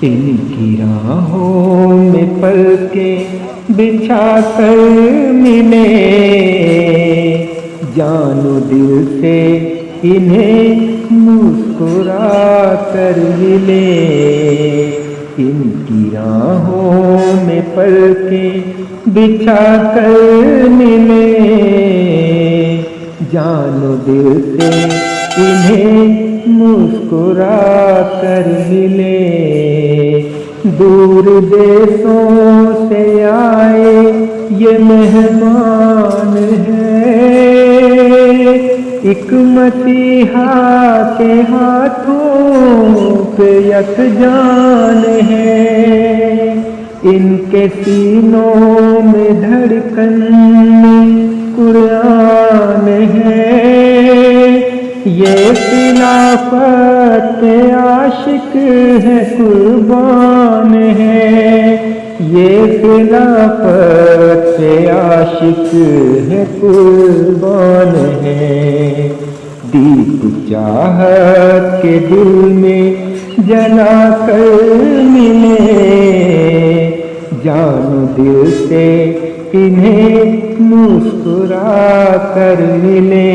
इनकी राहों में पलके बिछा कर मिले, जानो दिल से इन्हें मुस्कुरा कर मिले। इनकी राहों में पलके बिछा कर मिले, जानो दिल से इन्हें मुस्कुरा कर मिले। दूर देशों से आए ये मेहमान है, एक मसीहा के हाथों पे यकजान है। इनके सीनों में धड़कन में कुरान है, ये खिलाफत के आशिक है कुर्बान है। ये खिलाफत के आशिक है कुर्बान है। दीप चाहत के दिल में जला कर मिले, जानो दिल से इन्हें मुस्कुरा कर मिले।